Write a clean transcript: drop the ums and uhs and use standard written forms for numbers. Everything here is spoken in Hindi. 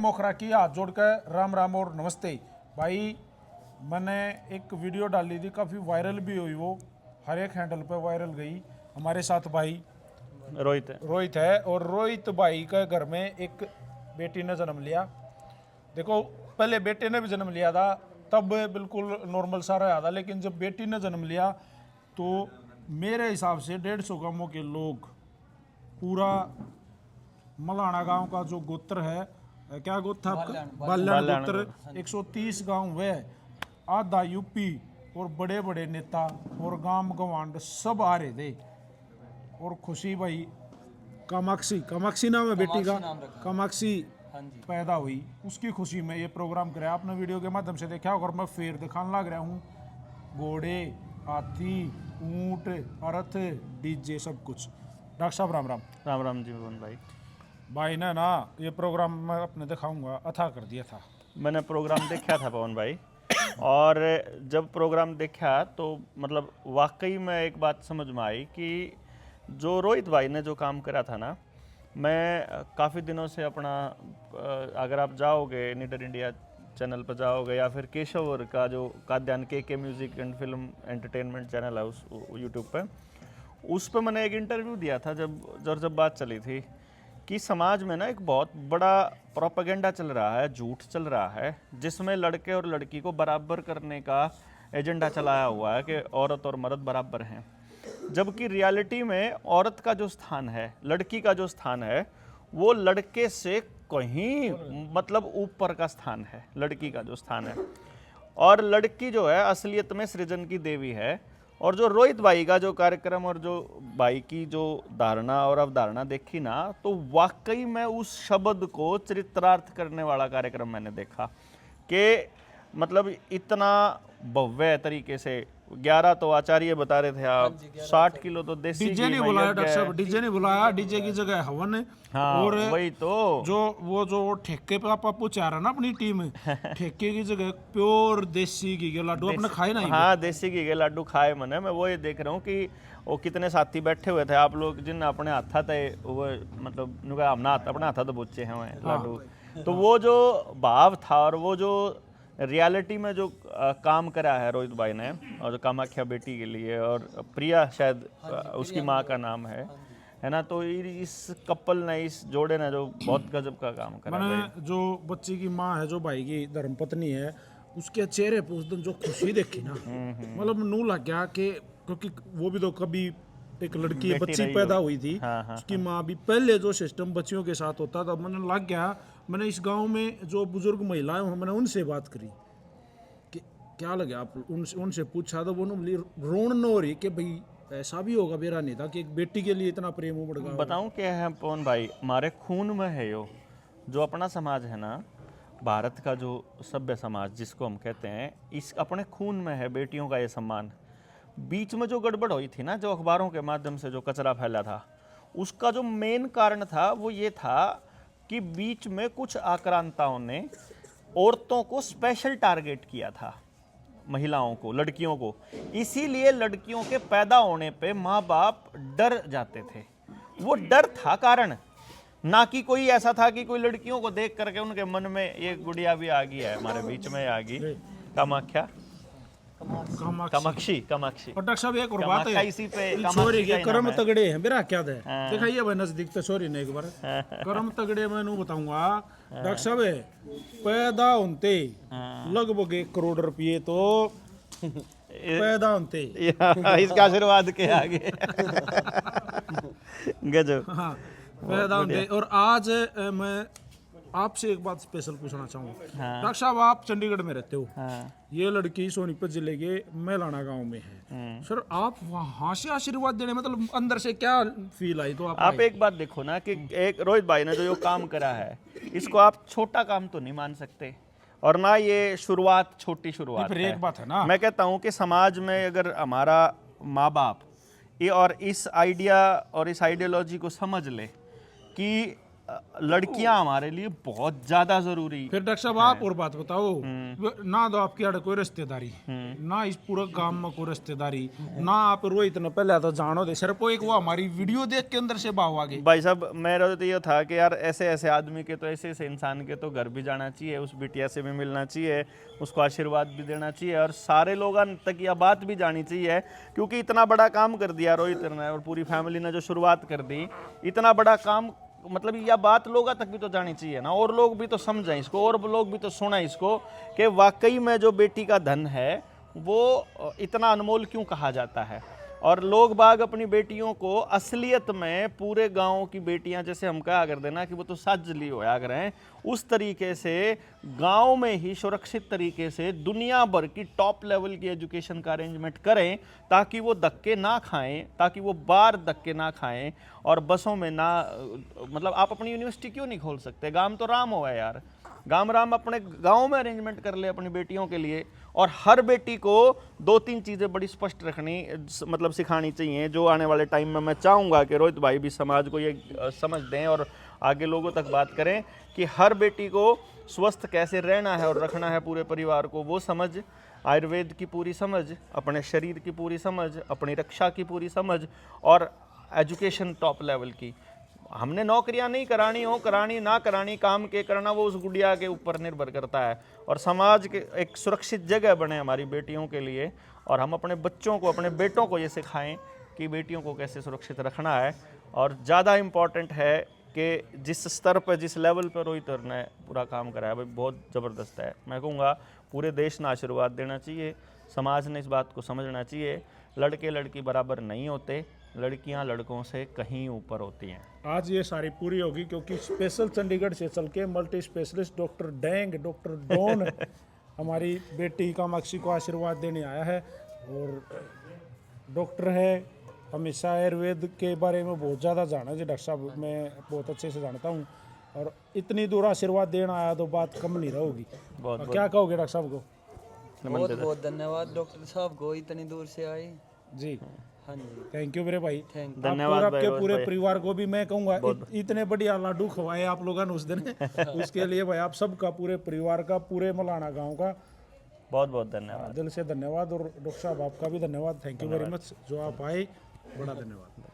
मोखरा की हाथ जोड़कर राम राम और नमस्ते भाई। मैंने एक वीडियो डाली थी, काफ़ी वायरल भी हुई, वो हर एक हैंडल पे वायरल गई। हमारे साथ भाई रोहित है और रोहित भाई के घर में एक बेटी ने जन्म लिया। देखो पहले बेटे ने भी जन्म लिया था, तब बिल्कुल नॉर्मल सा रहा था, लेकिन जब बेटी ने जन्म लिया तो मेरे हिसाब से 150 गांवों के लोग, पूरा मलाना गांव का जो गोत्र है, क्या गोत्र था आपका? बाल्याण गोत्र, 130 गांव वे, आधा यूपी और बड़े बड़े नेता और गांव गवांड सब आ रहे थे। और खुशी भाई कामाक्षी नाम है बेटी का, कामाक्षी पैदा हुई, उसकी खुशी में ये प्रोग्राम कराया। आपने वीडियो के माध्यम से देखा होगा, मैं फेर दिखाने लग रहा हूँ, घोड़े, हाथी, ऊंट, रथ, डीजे, सब कुछ। डॉक्टर साहब राम राम। राम राम जी मोहन भाई। भाई ने ना ये प्रोग्राम मैं अपने दिखाऊंगा अथा कर दिया था। मैंने प्रोग्राम देखा था पवन भाई, और जब प्रोग्राम देखा तो मतलब वाकई में एक बात समझ में आई कि जो रोहित भाई ने जो काम करा था ना, मैं काफ़ी दिनों से अपना, अगर आप जाओगे निडर इंडिया चैनल पर जाओगे या फिर केशवर का जो काद्यान के music and film entertainment channel है उस यूट्यूब पे, उस पर मैंने एक इंटरव्यू दिया था जब बात चली थी कि समाज में ना एक बहुत बड़ा प्रोपेगेंडा चल रहा है, झूठ चल रहा है, जिसमें लड़के और लड़की को बराबर करने का एजेंडा चलाया हुआ है कि औरत और मर्द बराबर हैं, जबकि रियलिटी में औरत का जो स्थान है, लड़की का जो स्थान है, वो लड़के से कहीं मतलब ऊपर का स्थान है, लड़की का जो स्थान है। और लड़की जो है असलियत में सृजन की देवी है। और जो रोहित भाई का जो कार्यक्रम और जो भाई की जो धारणा और अवधारणा देखी ना, तो वाकई में उस शब्द को चरित्रार्थ करने वाला कार्यक्रम मैंने देखा कि मतलब इतना भव्य तरीके से 11 तो आचार्य बता रहे थे आप, 60 किलो तो देसी डीजे नहीं बुलाया डॉक्टर साहब, डीजे नहीं बुलाया, डीजे की जगह हवन है। हाँ, और वही तो जो ठेके पे आप पप्पू चाह रहा ना अपनी टीम, ठेके की जगह प्योर देसी घी के लड्डू अपने खाए ना। हाँ, देसी घी के लड्डू खाए मैंने। मैं वो ये देख रहा हूँ कि वो कितने साथी बैठे हुए थे आप लोग, जिन अपने हाथा थे वो, मतलब नुका हमने अपने हाथा तो बुच्चे हैं लड्डू। तो वो जो भाव था और वो जो रियलिटी में जो काम करा है रोहित भाई ने, और जो कामाख्या बेटी के लिए, और प्रिया शायद उसकी माँ का नाम है ना, तो इस कपल ने, इस जोड़े ने जो बहुत गजब का काम करा। मैंने जो बच्ची की माँ है, जो भाई की धर्मपत्नी है, उसके चेहरे पर उस दिन जो खुशी देखी ना, मतलब नू लग गया कि, क्योंकि वो भी तो कभी एक लड़की बच्ची पैदा हुई थी। हाँ, उसकी माँ भी, पहले जो सिस्टम बच्चियों के साथ होता था, मैंने लग गया। मैंने इस गांव में जो बुजुर्ग महिलाएं हैं, मैंने उनसे बात करी कि क्या लगे आप, उनसे पूछा तो वो रोन न हो रही कि भाई ऐसा भी होगा, मेरा नहीं था कि एक बेटी के लिए इतना प्रेम उमड़ गया। बताऊं क्या है पवन भाई, हमारे खून में है जो अपना समाज है ना, भारत का जो सभ्य समाज जिसको हम कहते हैं, इस अपने खून में है बेटियों का ये सम्मान। बीच में जो गड़बड़ हुई थी ना, जो अखबारों के माध्यम से जो कचरा फैला था, उसका जो मेन कारण था वो ये था कि बीच में कुछ आक्रांताओं ने औरतों को स्पेशल टारगेट किया था, महिलाओं को, लड़कियों को। इसीलिए लड़कियों के पैदा होने पे माँ बाप डर जाते थे। वो डर था कारण, ना कि कोई ऐसा था कि कोई लड़कियों को देख करके उनके मन में ये गुड़िया भी आ गई है, हमारे बीच में आ गई कामाक्षी। और डॉक्टर साहब एक और बात है, इसी पे छोरी के कर्म तगड़े हैं, मेरा क्या है दिखाइए भाई नजदीक तो, छोरी ने एक बार कर्म तगड़े मैं बताऊंगा डॉक्टर साहब। पैदा होते लगभग 1 करोड़ रुपये तो पैदा होते इसका आशीर्वाद के आगे गजब। हाँ, पैदा होते। और आज मैं आपसे एक बात स्पेशल पूछना चाहूँगा। डॉक्टर साहब आप चंडीगढ़ में रहते हो। ये लड़की सोनीपत जिले के मेलाना गांव में है। सर आप वहाँ से आशीर्वाद देने, मतलब अंदर से क्या फील आई? तो आप एक बात देखो ना कि एक रोहित भाई ने जो काम करा है, इसको आप छोटा काम तो नहीं मान सकते, और ना ये शुरुआत छोटी शुरुआत है। एक बात है ना, मैं कहता हूँ कि समाज में अगर हमारा माँ बाप ये और इस आइडिया और इस आइडियोलॉजी को समझ ले कि लड़कियां हमारे लिए बहुत ज्यादा जरूरी। फिर डॉक्टर साहब आप और बात बताओ, ना तो आपकी आड़ कोई रिश्तेदारी, ना इस पूरे गांव में कोई रिश्तेदारी, ना आप रोहित ने पहले तो जानो दे सिर्फ एक वो हमारी वीडियो देख के अंदर से भाव आ गए। भाई साहब मेरा तो ये था कि यार ऐसे ऐसे आदमी के तो ऐसे ऐसे इंसान के तो घर भी जाना चाहिए, उस बिटिया से भी मिलना चाहिए, उसको आशीर्वाद भी देना चाहिए और सारे लोगों तक यह बात भी जानी चाहिए, क्योंकि इतना बड़ा काम कर दिया रोहित ने और पूरी फैमिली ने जो शुरुआत कर दी, इतना बड़ा काम, मतलब यह बात लोगों तक भी तो जानी चाहिए ना, और लोग भी तो समझें इसको, और लोग भी तो सुने इसको कि वाकई में जो बेटी का धन है वो इतना अनमोल क्यों कहा जाता है। और लोग बाग अपनी बेटियों को असलियत में पूरे गांव की बेटियां जैसे हम कहा कर देना कि वो तो साजली होया करें, उस तरीके से गांव में ही सुरक्षित तरीके से दुनिया भर की टॉप लेवल की एजुकेशन का अरेंजमेंट करें, ताकि वो धक्के ना खाएं, ताकि वो बाहर धक्के ना खाएं और बसों में ना, मतलब आप अपनी यूनिवर्सिटी क्यों नहीं खोल सकते? गांव तो राम हो है यार, गांव राम अपने गांव में अरेंजमेंट कर ले अपनी बेटियों के लिए। और हर बेटी को 2-3 चीज़ें बड़ी स्पष्ट रखनी, मतलब सिखानी चाहिए, जो आने वाले टाइम में मैं चाहूँगा कि रोहित भाई भी समाज को ये समझ दें और आगे लोगों तक बात करें कि हर बेटी को स्वस्थ कैसे रहना है और रखना है पूरे परिवार को, वो समझ, आयुर्वेद की पूरी समझ, अपने शरीर की पूरी समझ, अपनी रक्षा की पूरी समझ और एजुकेशन टॉप लेवल की। हमने नौकरियां नहीं करानी हो, करानी ना करानी, काम के करना वो उस गुड़िया के ऊपर निर्भर करता है। और समाज के एक सुरक्षित जगह बने हमारी बेटियों के लिए, और हम अपने बच्चों को, अपने बेटों को ये सिखाएं कि बेटियों को कैसे सुरक्षित रखना है। और ज़्यादा इम्पॉर्टेंट है कि जिस स्तर पर, जिस लेवल पर रोहित ने पूरा काम करा है भाई, बहुत ज़बरदस्त है। मैं कहूँगा पूरे देश ने आशीर्वाद देना चाहिए, समाज ने इस बात को समझना चाहिए, लड़के लड़की बराबर नहीं होते, लड़कियां लड़कों से कहीं ऊपर होती हैं। आज ये सारी पूरी होगी क्योंकि स्पेशल चंडीगढ़ से चल के multi specialist doctor Dang, doctor डॉन हमारी बेटी कामाक्षी को आशीर्वाद देने आया है। और डॉक्टर है, हमेशा आयुर्वेद के बारे में बहुत ज़्यादा जाना जी डॉक्टर साहब, मैं बहुत अच्छे से जानता हूँ, और इतनी दूर आशीर्वाद देना आया तो बात कम नहीं रहोगी। क्या कहोगे डॉक्टर साहब को? बहुत बहुत धन्यवाद डॉक्टर साहब को, इतनी दूर से आए जी। हाँ जी, थैंक यू मेरे भाई, धन्यवाद आपके भाई, पूरे परिवार को भी मैं कहूँगा, इतने बढ़िया लाडू खवाए आप लोगों ने उस दिन उसके लिए भाई आप सबका, पूरे परिवार का, पूरे मलाना गांव का बहुत बहुत धन्यवाद, दिल से धन्यवाद। और डॉक्टर साहब आपका भी धन्यवाद, थैंक यू वेरी मच, जो आप आए, बड़ा धन्यवाद।